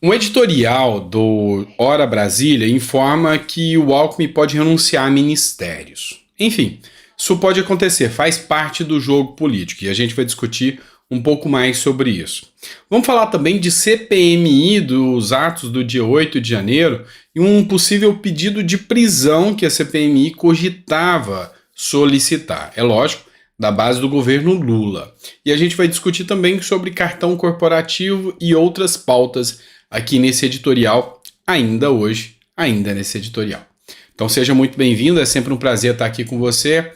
Um editorial do Hora Brasília informa que o Alckmin pode renunciar a ministérios. Enfim, isso pode acontecer, faz parte do jogo político e a gente vai discutir um pouco mais sobre isso. Vamos falar também de CPMI, dos atos do dia 8 de janeiro e um possível pedido de prisão que a CPMI cogitava solicitar. É lógico, da base do governo Lula. E a gente vai discutir também sobre cartão corporativo e outras pautas aqui nesse editorial, ainda hoje, ainda nesse editorial. Então seja muito bem-vindo, é sempre um prazer estar aqui com você.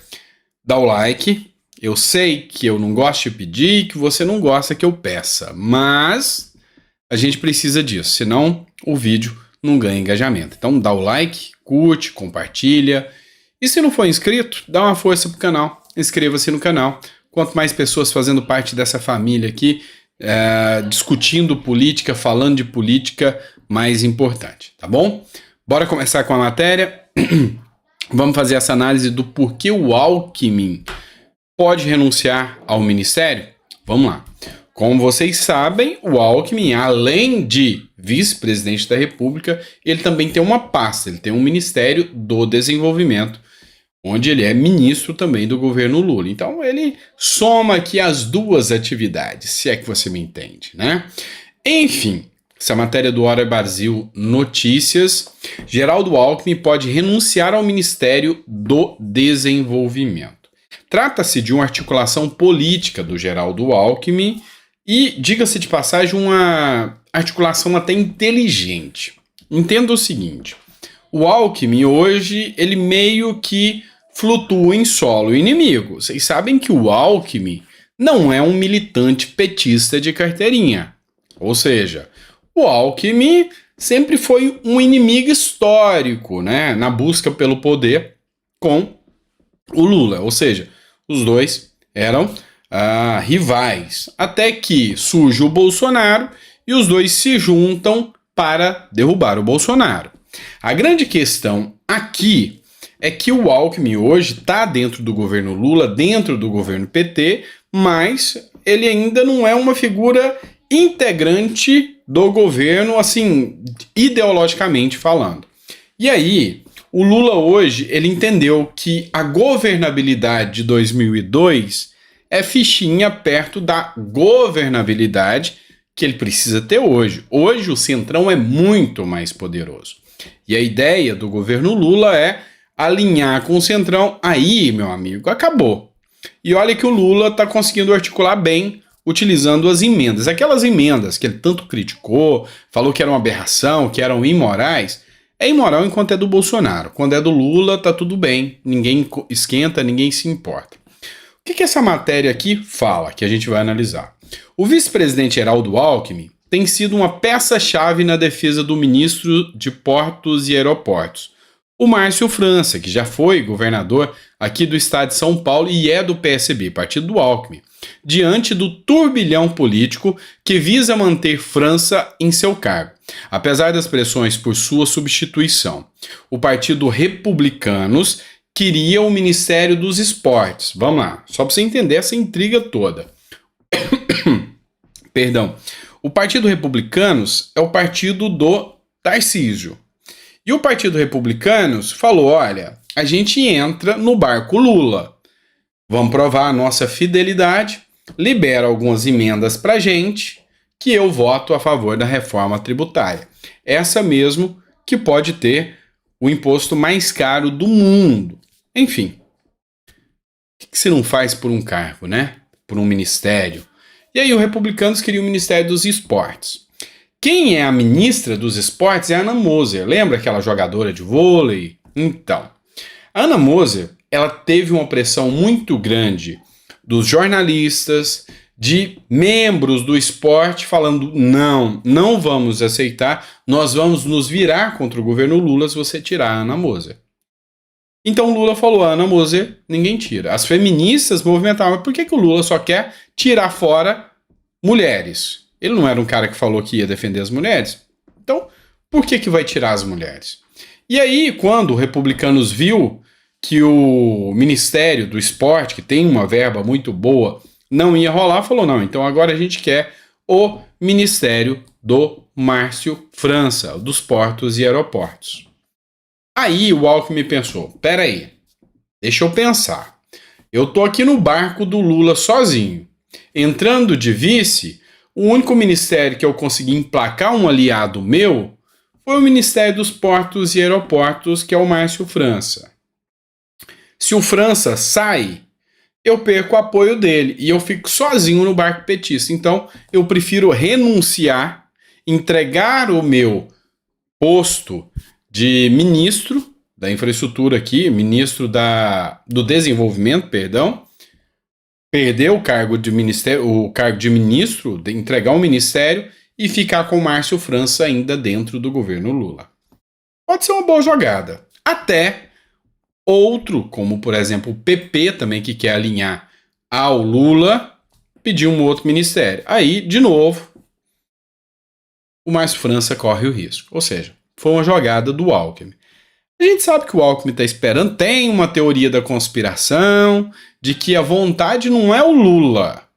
Dá o like, eu sei que eu não gosto de pedir, que você não gosta que eu peça, mas a gente precisa disso, senão o vídeo não ganha engajamento. Então dá o like, curte, compartilha, e se não for inscrito, dá uma força pro canal, inscreva-se no canal. Quanto mais pessoas fazendo parte dessa família aqui, discutindo política, falando de política, mais importante, tá bom? Bora começar com a matéria. Vamos fazer essa análise do porquê o Alckmin pode renunciar ao ministério? Vamos lá. Como vocês sabem, o Alckmin, além de vice-presidente da República, ele também tem uma pasta, ele tem um Ministério do Desenvolvimento, onde ele é ministro também do governo Lula. Então ele soma aqui as duas atividades, se é que você me entende, né? Enfim, essa matéria do Hora Brasil Notícias, Geraldo Alckmin pode renunciar ao Ministério do Desenvolvimento. Trata-se de uma articulação política do Geraldo Alckmin e, diga-se de passagem, uma articulação até inteligente. Entenda o seguinte, o Alckmin hoje, ele meio que flutua em solo inimigo. Vocês sabem que o Alckmin não é um militante petista de carteirinha. Ou seja, o Alckmin sempre foi um inimigo histórico, né, na busca pelo poder com o Lula. Ou seja, os dois eram rivais. Até que surge o Bolsonaro e os dois se juntam para derrubar o Bolsonaro. A grande questão aqui é que o Alckmin hoje está dentro do governo Lula, dentro do governo PT, mas ele ainda não é uma figura integrante do governo, assim, ideologicamente falando. E aí, o Lula hoje, ele entendeu que a governabilidade de 2002 é fichinha perto da governabilidade que ele precisa ter hoje. Hoje o Centrão é muito mais poderoso. E a ideia do governo Lula é alinhar com o Centrão. Aí, meu amigo, acabou. E olha que o Lula está conseguindo articular bem, utilizando as emendas. Aquelas emendas que ele tanto criticou, falou que eram uma aberração, que eram imorais. É imoral enquanto é do Bolsonaro. Quando é do Lula, tá tudo bem. Ninguém esquenta, ninguém se importa. O que essa matéria aqui fala, que a gente vai analisar? O vice-presidente Geraldo Alckmin tem sido uma peça-chave na defesa do ministro de Portos e Aeroportos, o Márcio França, que já foi governador aqui do estado de São Paulo e é do PSB, partido do Alckmin, diante do turbilhão político que visa manter França em seu cargo, apesar das pressões por sua substituição. O Partido Republicanos queria o Ministério dos Esportes. Vamos lá, só para você entender essa intriga toda. Perdão. O Partido Republicanos é o partido do Tarcísio. E o Partido Republicanos falou, olha, a gente entra no barco Lula. Vamos provar a nossa fidelidade, libera algumas emendas pra gente, que eu voto a favor da reforma tributária. Essa mesmo que pode ter o imposto mais caro do mundo. Enfim, o que você não faz por um cargo, né? Por um ministério? E aí o Republicanos queria o Ministério dos Esportes. Quem é a ministra dos esportes é a Ana Moser. Lembra aquela jogadora de vôlei? Então, a Ana Moser, ela teve uma pressão muito grande dos jornalistas, de membros do esporte, falando, não vamos aceitar, nós vamos nos virar contra o governo Lula se você tirar a Ana Moser. Então o Lula falou, a Ana Moser, ninguém tira. As feministas movimentavam, mas por que o Lula só quer tirar fora mulheres? Ele não era um cara que falou que ia defender as mulheres? Então, por que vai tirar as mulheres? E aí, quando o Republicanos viu que o Ministério do Esporte, que tem uma verba muito boa, não ia rolar, falou, não, então agora a gente quer o Ministério do Márcio França, dos portos e aeroportos. Aí o Alckmin pensou, peraí, deixa eu pensar. Eu tô aqui no barco do Lula sozinho. Entrando de vice, o único ministério que eu consegui emplacar um aliado meu foi o Ministério dos Portos e Aeroportos, que é o Márcio França. Se o França sai, eu perco o apoio dele e eu fico sozinho no barco petista. Então, eu prefiro renunciar, entregar o meu posto de ministro da infraestrutura aqui, ministro do desenvolvimento, perdão, perder o cargo de ministro, entregar o ministério e ficar com o Márcio França ainda dentro do governo Lula. Pode ser uma boa jogada. Até outro, como por exemplo o PP também, que quer alinhar ao Lula, pedir um outro ministério. Aí, de novo, o Márcio França corre o risco. Ou seja, foi uma jogada do Alckmin. A gente sabe que o Alckmin está esperando, tem uma teoria da conspiração, de que a vontade não é o Lula,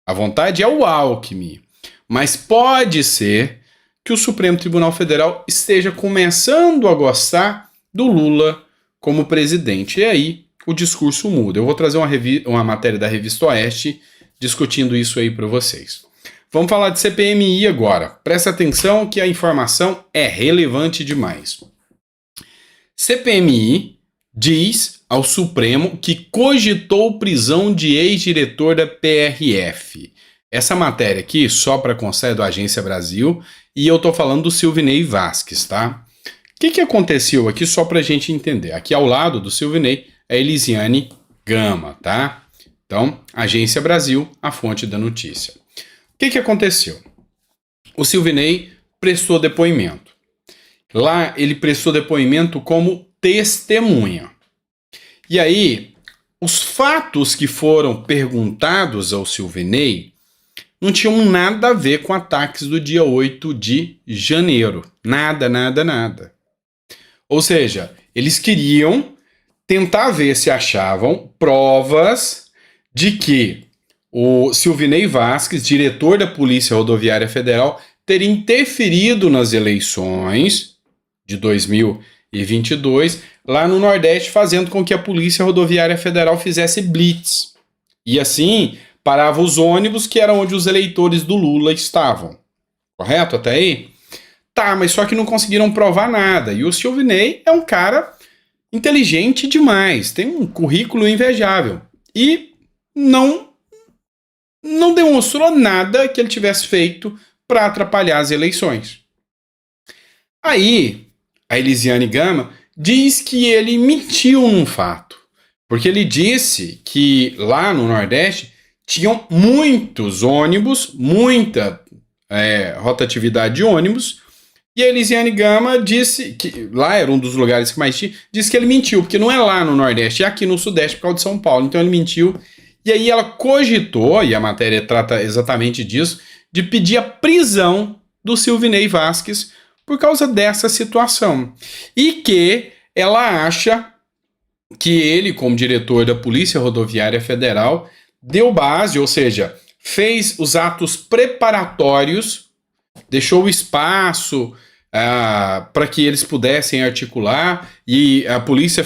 a vontade é o Alckmin. Mas pode ser que o Supremo Tribunal Federal esteja começando a gostar do Lula como presidente. E aí o discurso muda. Eu vou trazer uma matéria da Revista Oeste discutindo isso aí para vocês. Vamos falar de CPMI agora. Presta atenção que a informação é relevante demais. CPMI diz ao Supremo que cogitou prisão de ex-diretor da PRF. Essa matéria aqui, só para constar, é do Agência Brasil, e eu tô falando do Silvinei Vasquez, tá? O que aconteceu aqui, só pra gente entender? Aqui ao lado do Silvinei é a Elisiane Gama, tá? Então, Agência Brasil, a fonte da notícia. O que aconteceu? O Silvinei prestou depoimento. Lá ele prestou depoimento como testemunha. E aí, os fatos que foram perguntados ao Silvinei não tinham nada a ver com ataques do dia 8 de janeiro. Nada, nada, nada. Ou seja, eles queriam tentar ver se achavam provas de que o Silvinei Vasquez, diretor da Polícia Rodoviária Federal, teria interferido nas eleições de 2022 lá no Nordeste, fazendo com que a Polícia Rodoviária Federal fizesse blitz. E assim, parava os ônibus que eram onde os eleitores do Lula estavam. Correto até aí? Tá, mas só que não conseguiram provar nada. E o Silvinei é um cara inteligente demais, tem um currículo invejável. E não demonstrou nada que ele tivesse feito para atrapalhar as eleições. Aí, a Elisiane Gama diz que ele mentiu num fato. Porque ele disse que lá no Nordeste tinham muitos ônibus, muita rotatividade de ônibus, e a Elisiane Gama disse que lá era um dos lugares que mais tinha, disse que ele mentiu, porque não é lá no Nordeste, é aqui no Sudeste por causa de São Paulo, então ele mentiu, e aí ela cogitou, e a matéria trata exatamente disso, de pedir a prisão do Silvinei Vasquez por causa dessa situação, e que ela acha que ele, como diretor da Polícia Rodoviária Federal, deu base, ou seja, fez os atos preparatórios, deixou o espaço para que eles pudessem articular, e a Polícia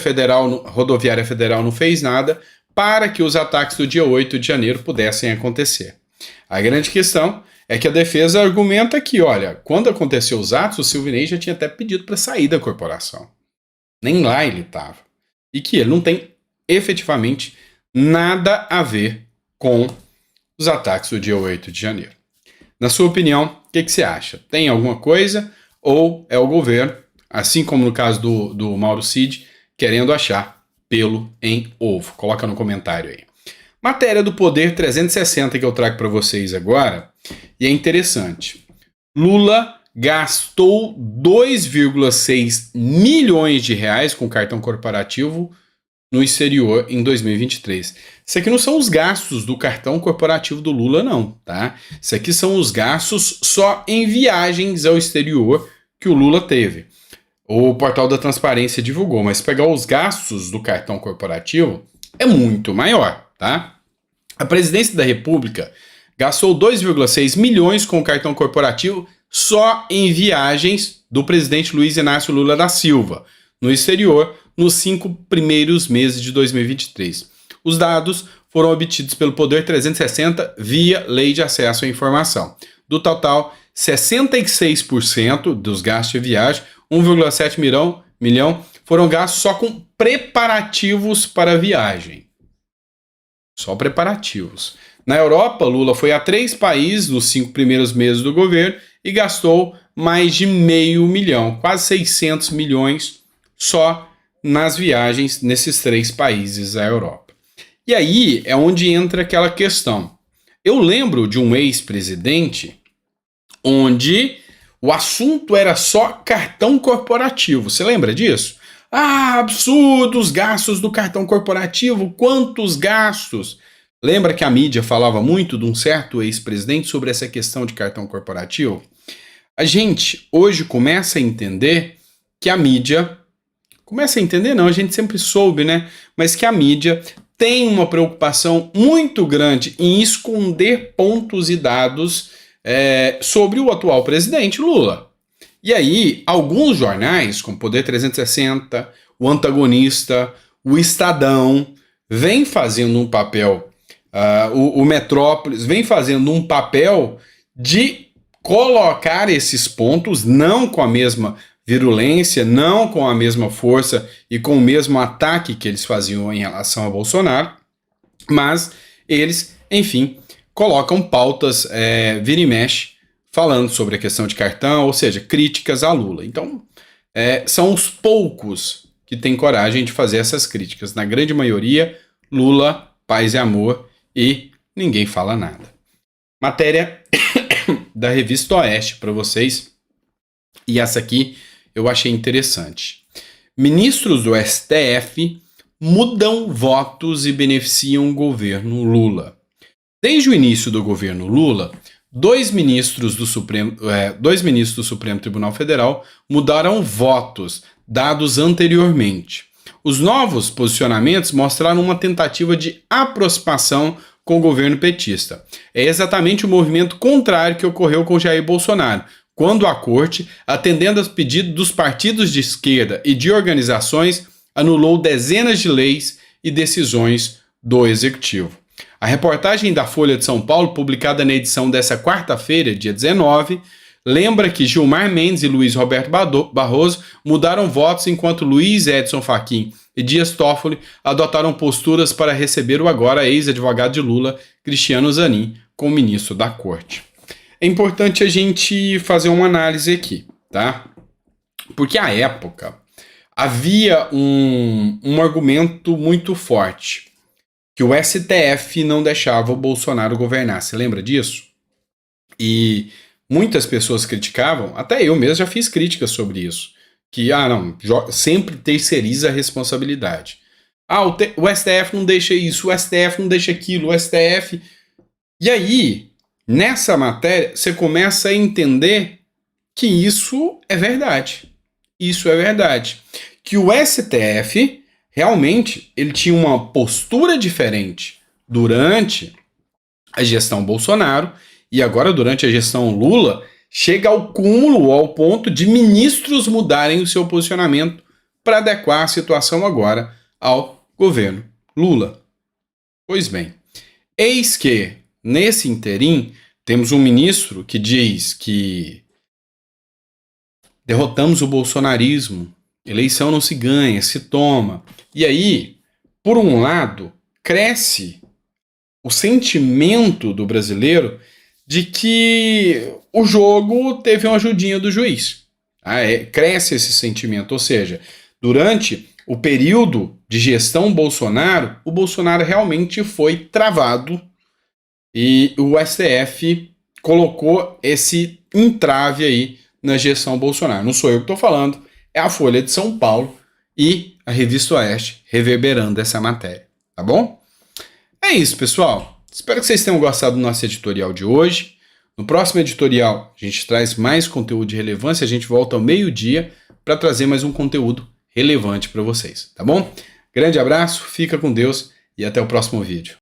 Rodoviária Federal não fez nada para que os ataques do dia 8 de janeiro pudessem acontecer. A grande questão é que a defesa argumenta que, olha, quando aconteceu os atos, o Silvinei já tinha até pedido para sair da corporação. Nem lá ele estava. E que ele não tem efetivamente nada a ver com os ataques do dia 8 de janeiro. Na sua opinião, o que você acha? Tem alguma coisa ou é o governo, assim como no caso do Mauro Cid, querendo achar pelo em ovo? Coloca no comentário aí. Matéria do Poder 360 que eu trago para vocês agora, e é interessante. Lula gastou 2,6 milhões de reais com cartão corporativo no exterior em 2023. Isso aqui não são os gastos do cartão corporativo do Lula, não, tá? Isso aqui são os gastos só em viagens ao exterior que o Lula teve. O Portal da Transparência divulgou, mas pegar os gastos do cartão corporativo é muito maior, tá? A Presidência da República gastou 2,6 milhões com o cartão corporativo só em viagens do presidente Luiz Inácio Lula da Silva no exterior nos 5 primeiros meses de 2023. Os dados foram obtidos pelo Poder 360 via Lei de Acesso à Informação. Do total, 66% dos gastos de viagem, 1,7 milhão, foram gastos só com preparativos para a viagem. Só preparativos. Na Europa, Lula foi a 3 países nos 5 primeiros meses do governo e gastou mais de $500 milhão, quase 600 milhões só nas viagens nesses 3 países da Europa. E aí é onde entra aquela questão. Eu lembro de um ex-presidente onde o assunto era só cartão corporativo. Você lembra disso? Ah, absurdo os gastos do cartão corporativo, quantos gastos! Lembra que a mídia falava muito de um certo ex-presidente sobre essa questão de cartão corporativo? A gente hoje começa a entender que a mídia... Começa a entender não, a gente sempre soube, né? Mas que a mídia tem uma preocupação muito grande em esconder pontos e dados sobre o atual presidente Lula. E aí, alguns jornais, como Poder 360, o Antagonista, o Estadão, vem fazendo um papel, o Metrópolis vem fazendo um papel de colocar esses pontos, não com a mesma virulência, não com a mesma força e com o mesmo ataque que eles faziam em relação a Bolsonaro, mas eles, enfim, colocam pautas vira e mexe falando sobre a questão de cartão, ou seja, críticas a Lula. Então, são os poucos que têm coragem de fazer essas críticas. Na grande maioria, Lula, paz e amor, e ninguém fala nada. Matéria da Revista Oeste para vocês, e essa aqui eu achei interessante. Ministros do STF mudam votos e beneficiam o governo Lula. Desde o início do governo Lula, dois ministros do Supremo Tribunal Federal mudaram votos dados anteriormente. Os novos posicionamentos mostraram uma tentativa de aproximação com o governo petista. É exatamente o movimento contrário que ocorreu com Jair Bolsonaro, quando a corte, atendendo aos pedidos dos partidos de esquerda e de organizações, anulou dezenas de leis e decisões do executivo. A reportagem da Folha de São Paulo, publicada na edição dessa quarta-feira, dia 19, lembra que Gilmar Mendes e Luiz Roberto Barroso mudaram votos enquanto Luiz Edson Fachin e Dias Toffoli adotaram posturas para receber o agora ex-advogado de Lula, Cristiano Zanin, como ministro da Corte. É importante a gente fazer uma análise aqui, tá? Porque à época havia um argumento muito forte, que o STF não deixava o Bolsonaro governar. Você lembra disso? E muitas pessoas criticavam, até eu mesmo já fiz críticas sobre isso, que, sempre terceiriza a responsabilidade. O STF não deixa isso, o STF não deixa aquilo, o STF... E aí, nessa matéria, você começa a entender que isso é verdade. Isso é verdade. Que o STF, realmente, ele tinha uma postura diferente durante a gestão Bolsonaro e agora durante a gestão Lula, chega ao cúmulo, ao ponto de ministros mudarem o seu posicionamento para adequar a situação agora ao governo Lula. Pois bem, eis que, nesse interim, temos um ministro que diz que derrotamos o bolsonarismo, eleição não se ganha, se toma. E aí, por um lado, cresce o sentimento do brasileiro de que o jogo teve uma ajudinha do juiz. Cresce esse sentimento, ou seja, durante o período de gestão Bolsonaro, o Bolsonaro realmente foi travado e o STF colocou esse entrave aí na gestão Bolsonaro. Não sou eu que estou falando, é a Folha de São Paulo e a Revista Oeste reverberando essa matéria, tá bom? É isso, pessoal. Espero que vocês tenham gostado do nosso editorial de hoje. No próximo editorial, a gente traz mais conteúdo de relevância. A gente volta ao meio-dia para trazer mais um conteúdo relevante para vocês, tá bom? Grande abraço, fica com Deus e até o próximo vídeo.